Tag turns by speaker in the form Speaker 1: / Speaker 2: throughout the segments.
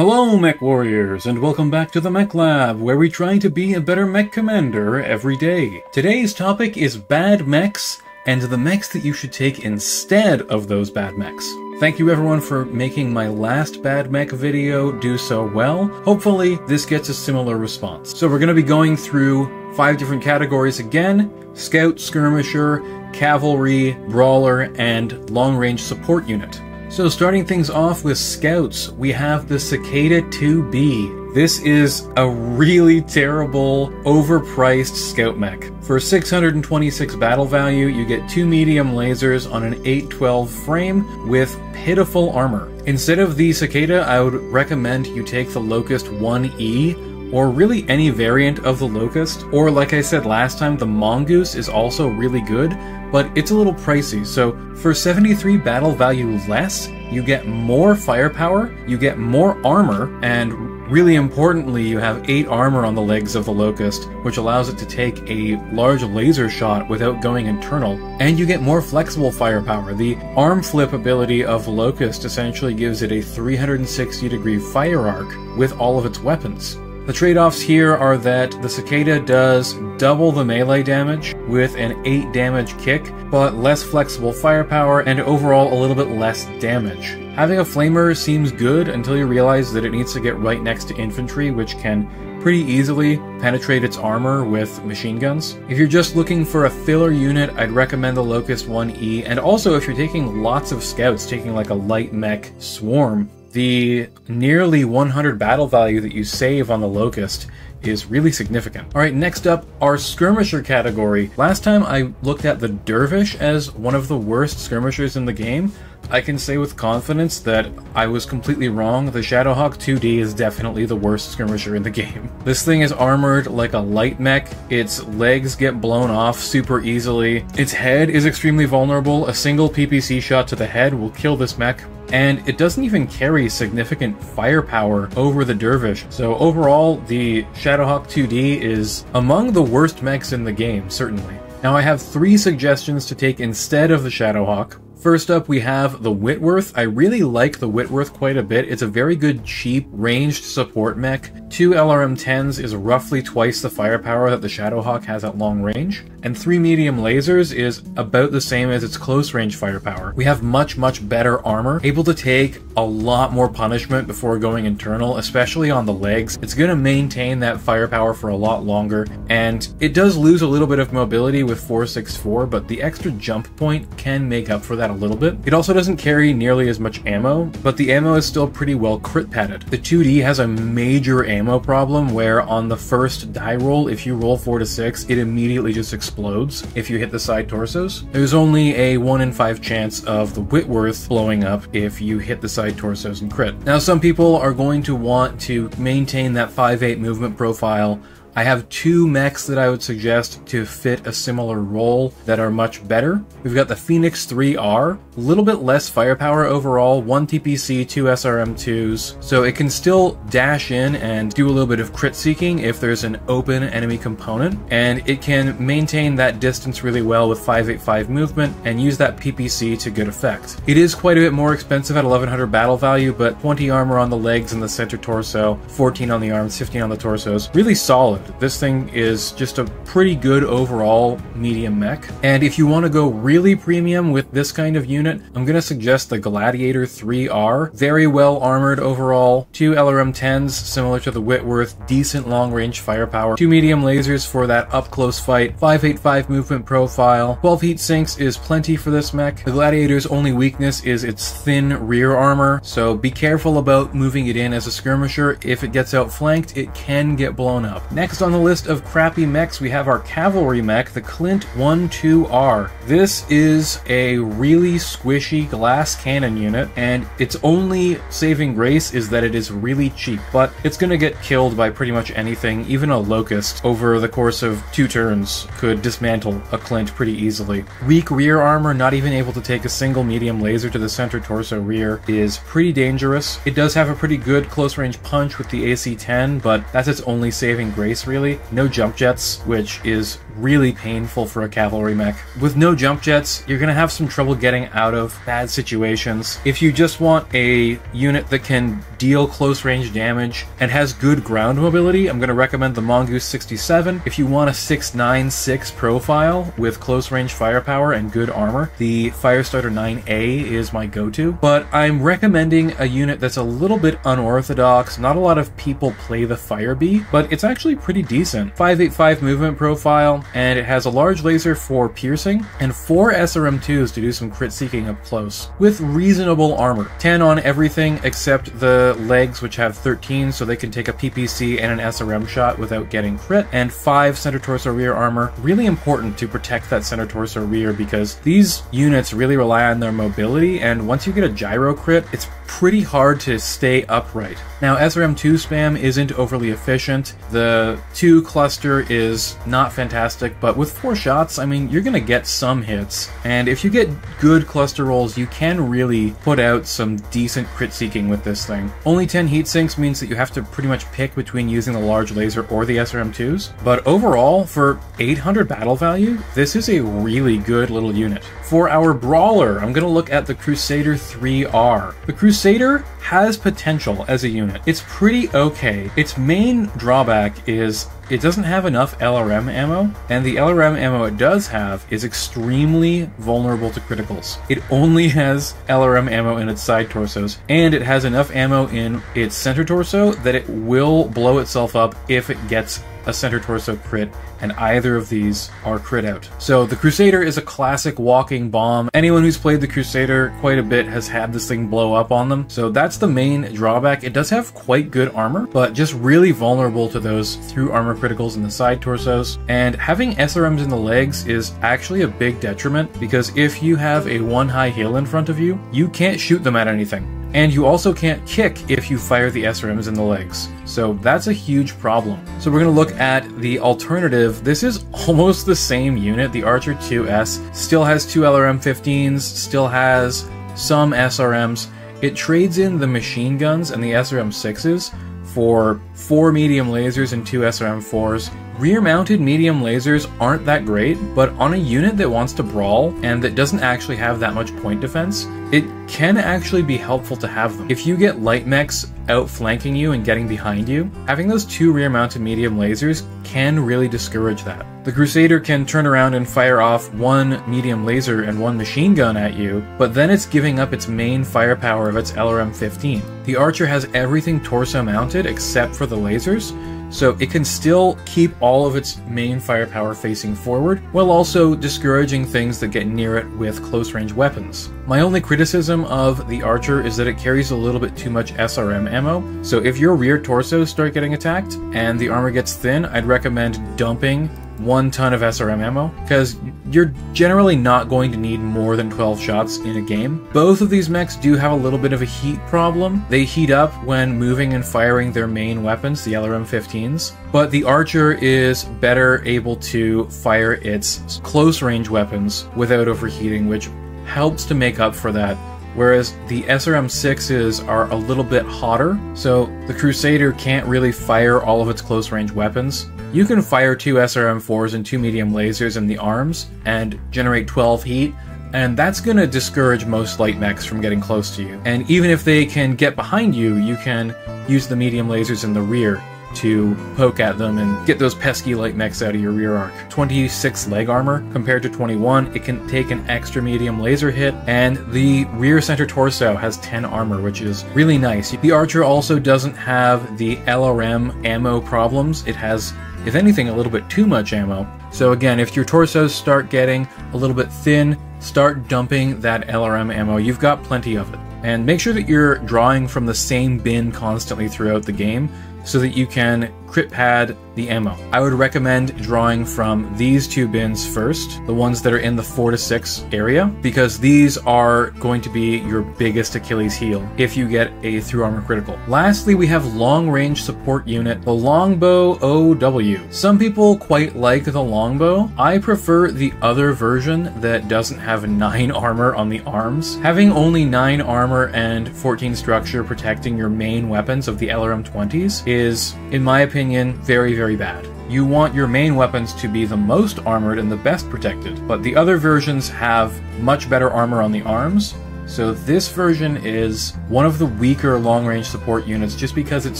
Speaker 1: Hello mech warriors, and welcome back to the Mech Lab, where we try to be a better mech commander every day. Today's topic is bad mechs, and the mechs that you should take instead of those bad mechs. Thank you everyone for making my last bad mech video do so well. Hopefully this gets a similar response. So we're going to be going through 5 different categories again: Scout, Skirmisher, Cavalry, Brawler, and Long Range Support Unit. So starting things off with Scouts, we have the Cicada 2B. This is a really terrible, overpriced Scout mech. For 626 battle value, you get 2 medium lasers on an 812 frame with pitiful armor. Instead of the Cicada, I would recommend you take the Locust 1E, or really any variant of the Locust. Or like I said last time, the Mongoose is also really good, but it's a little pricey. So for 73 battle value less, you get more firepower, you get more armor, and really importantly, you have 8 armor on the legs of the Locust, which allows it to take a large laser shot without going internal. And you get more flexible firepower. The arm flip ability of the Locust essentially gives it a 360-degree fire arc with all of its weapons. The trade-offs here are that the Cicada does double the melee damage with an 8 damage kick, but less flexible firepower and overall a little bit less damage. Having a flamer seems good until you realize that it needs to get right next to infantry, which can pretty easily penetrate its armor with machine guns. If you're just looking for a filler unit, I'd recommend the Locust 1E, and also if you're taking lots of scouts, taking like a light mech swarm, the nearly 100 battle value that you save on the Locust is really significant. Alright, next up, our Skirmisher category. Last time I looked at the Dervish as one of the worst skirmishers in the game. I can say with confidence that I was completely wrong. The Shadowhawk 2D is definitely the worst skirmisher in the game. This thing is armored like a light mech, its legs get blown off super easily, its head is extremely vulnerable, a single PPC shot to the head will kill this mech, and it doesn't even carry significant firepower over the Dervish. So overall, the Shadowhawk 2D is among the worst mechs in the game, certainly. Now I have 3 suggestions to take instead of the Shadowhawk. First up, we have the Whitworth. I really like the Whitworth quite a bit. It's a very good, cheap, ranged support mech. 2 LRM-10s is roughly twice the firepower that the Shadowhawk has at long range, and 3 medium lasers is about the same as its close range firepower. We have much better armor, able to take a lot more punishment before going internal, especially on the legs. It's going to maintain that firepower for a lot longer, and it does lose a little bit of mobility with 464, but the extra jump point can make up for that a little bit. It also doesn't carry nearly as much ammo, but the ammo is still pretty well crit padded. The 2D has a major ammo problem where on the first die roll, if you roll 4 to 6, it immediately just explodes if you hit the side torsos. There's only a 1 in 5 chance of the Whitworth blowing up if you hit the side torsos and crit. Now some people are going to want to maintain that 5/8 movement profile. I have 2 mechs that I would suggest to fit a similar role that are much better. We've got the Phoenix 3R, a little bit less firepower overall, 1 TPC, 2 SRM2s, so it can still dash in and do a little bit of crit seeking if there's an open enemy component, and it can maintain that distance really well with 585 movement and use that PPC to good effect. It is quite a bit more expensive at 1100 battle value, but 20 armor on the legs and the center torso, 14 on the arms, 15 on the torsos, really solid. This thing is just a pretty good overall medium mech. And if you want to go really premium with this kind of unit, I'm going to suggest the Gladiator 3R. Very well armored overall, 2 LRM-10s similar to the Whitworth, decent long range firepower, 2 medium lasers for that up close fight, 585 movement profile, 12 heat sinks is plenty for this mech. The Gladiator's only weakness is its thin rear armor, so be careful about moving it in as a skirmisher. If it gets outflanked, it can get blown up. Next on the list of crappy mechs, we have our Cavalry Mech, the Clint 1-2R. This is a really squishy glass cannon unit, and its only saving grace is that it is really cheap, but it's gonna get killed by pretty much anything. Even a Locust, over the course of 2 turns, could dismantle a Clint pretty easily. Weak rear armor, not even able to take a single medium laser to the center torso rear, is pretty dangerous. It does have a pretty good close range punch with the AC-10, but that's its only saving grace really. No jump jets, which is really painful for a cavalry mech. With no jump jets, you're gonna have some trouble getting out of bad situations. If you just want a unit that can deal close range damage and has good ground mobility, I'm gonna recommend the Mongoose 67. If you want a 696 profile with close range firepower and good armor, the Firestarter 9A is my go-to. But I'm recommending a unit that's a little bit unorthodox. Not a lot of people play the Fire Bee, but it's actually pretty decent. 585 movement profile, and it has a large laser for piercing and 4 SRM2s to do some crit seeking up close, with reasonable armor. 10 on everything except the legs, which have 13, so they can take a PPC and an SRM shot without getting crit, and 5 center torso rear armor. Really important to protect that center torso rear because these units really rely on their mobility, and once you get a gyro crit, it's pretty hard to stay upright. Now, SRM2 spam isn't overly efficient. The 2 cluster is not fantastic, but with 4 shots, I mean, you're gonna get some hits. And if you get good cluster rolls, you can really put out some decent crit seeking with this thing. Only 10 heat sinks means that you have to pretty much pick between using the large laser or the SRM2s. But overall, for 800 battle value, this is a really good little unit. For our Brawler, I'm gonna look at the Crusader 3R. The Crusader has potential as a unit. It's pretty okay. Its main drawback is it doesn't have enough LRM ammo, and the LRM ammo it does have is extremely vulnerable to criticals. It only has LRM ammo in its side torsos, and it has enough ammo in its center torso that it will blow itself up if it gets a center torso crit, and either of these are crit out. So the Crusader is a classic walking bomb. Anyone who's played the Crusader quite a bit has had this thing blow up on them. So that's the main drawback. It does have quite good armor, but just really vulnerable to those through armor criticals in the side torsos. And having SRMs in the legs is actually a big detriment, because if you have a 1 high hill in front of you, you can't shoot them at anything. And you also can't kick if you fire the SRMs in the legs. So that's a huge problem. So we're going to look at the alternative. This is almost the same unit. The Archer 2S still has 2 LRM-15s, still has some SRMs. It trades in the machine guns and the SRM-6s for 4 medium lasers and 2 SRM-4s. Rear-mounted medium lasers aren't that great, but on a unit that wants to brawl and that doesn't actually have that much point defense, it can actually be helpful to have them. If you get light mechs outflanking you and getting behind you, having those 2 rear-mounted medium lasers can really discourage that. The Crusader can turn around and fire off 1 medium laser and 1 machine gun at you, but then it's giving up its main firepower of its LRM-15. The Archer has everything torso mounted except for the lasers, so it can still keep all of its main firepower facing forward, while also discouraging things that get near it with close-range weapons. My only criticism of the Archer is that it carries a little bit too much SRM ammo, so if your rear torsos start getting attacked and the armor gets thin, I'd recommend dumping 1 ton of SRM ammo, because you're generally not going to need more than 12 shots in a game. Both of these mechs do have a little bit of a heat problem. They heat up when moving and firing their main weapons, the LRM-15s, but the Archer is better able to fire its close-range weapons without overheating, which helps to make up for that. Whereas the SRM-6s are a little bit hotter, so the Crusader can't really fire all of its close-range weapons. You can fire 2 SRM-4s and 2 medium lasers in the arms and generate 12 heat, and that's going to discourage most light mechs from getting close to you. And even if they can get behind you, you can use the medium lasers in the rear to poke at them and get those pesky light mechs out of your rear arc. 26 leg armor compared to 21, it can take an extra medium laser hit, and the rear center torso has 10 armor, which is really nice. The Archer also doesn't have the LRM ammo problems. It has, if anything, a little bit too much ammo. So again, if your torsos start getting a little bit thin, start dumping that LRM ammo. You've got plenty of it. And make sure that you're drawing from the same bin constantly throughout the game, so that you can crit pad the ammo. I would recommend drawing from these 2 bins first, the ones that are in the 4 to 6 area, because these are going to be your biggest Achilles heel if you get a through armor critical. Lastly, we have long range support unit, the Longbow OW. Some people quite like the Longbow. I prefer the other version that doesn't have 9 armor on the arms. Having only 9 armor and 14 structure protecting your main weapons of the LRM-20s is, in my opinion, very, very bad. You want your main weapons to be the most armored and the best protected, but the other versions have much better armor on the arms. So this version is one of the weaker long-range support units just because it's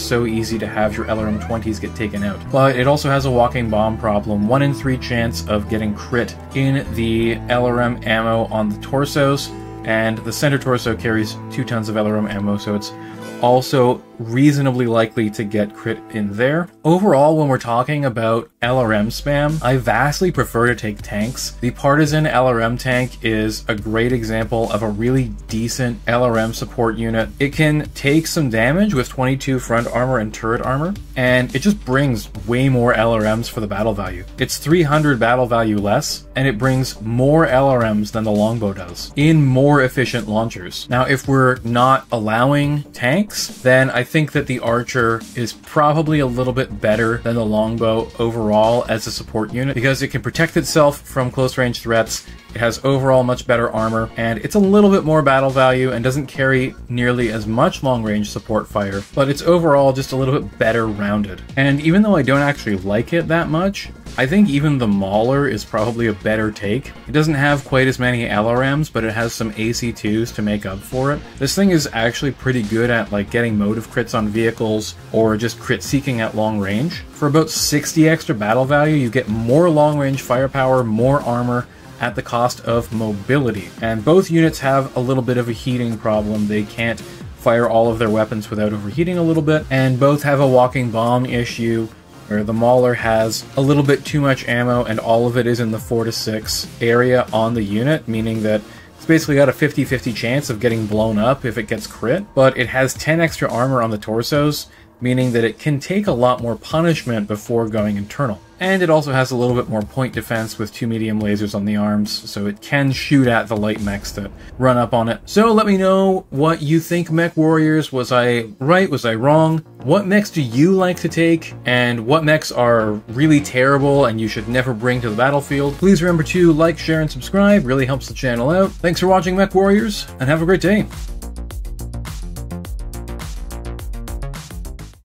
Speaker 1: so easy to have your LRM-20s get taken out. But it also has a walking bomb problem, 1 in 3 chance of getting crit in the LRM ammo on the torsos, and the center torso carries 2 tons of LRM ammo, so it's also reasonably likely to get crit in there. Overall, when we're talking about LRM spam, I vastly prefer to take tanks. The Partisan LRM tank is a great example of a really decent LRM support unit. It can take some damage with 22 front armor and turret armor, and it just brings way more LRMs for the battle value. It's 300 battle value less, and it brings more LRMs than the Longbow does, in more efficient launchers. Now, if we're not allowing tanks, then I think that the Archer is probably a little bit better than the Longbow overall as a support unit, because it can protect itself from close range threats, it has overall much better armor, and it's a little bit more battle value and doesn't carry nearly as much long range support fire, but it's overall just a little bit better rounded. And even though I don't actually like it that much, I think even the Mauler is probably a better take. It doesn't have quite as many LRMs, but it has some AC2s to make up for it. This thing is actually pretty good at like getting motive crits on vehicles or just crit seeking at long range. For about 60 extra battle value, you get more long range firepower, more armor, at the cost of mobility. And both units have a little bit of a heating problem. They can't fire all of their weapons without overheating a little bit, and both have a walking bomb issue, where the Mauler has a little bit too much ammo and all of it is in the 4 to 6 area on the unit, meaning that it's basically got a 50-50 chance of getting blown up if it gets crit, but it has 10 extra armor on the torsos, meaning that it can take a lot more punishment before going internal. And it also has a little bit more point defense with 2 medium lasers on the arms, so it can shoot at the light mechs that run up on it. So let me know what you think, Mech Warriors. Was I right? Was I wrong? What mechs do you like to take? And what mechs are really terrible and you should never bring to the battlefield? Please remember to like, share, and subscribe. Really helps the channel out. Thanks for watching, Mech Warriors, and have a great day.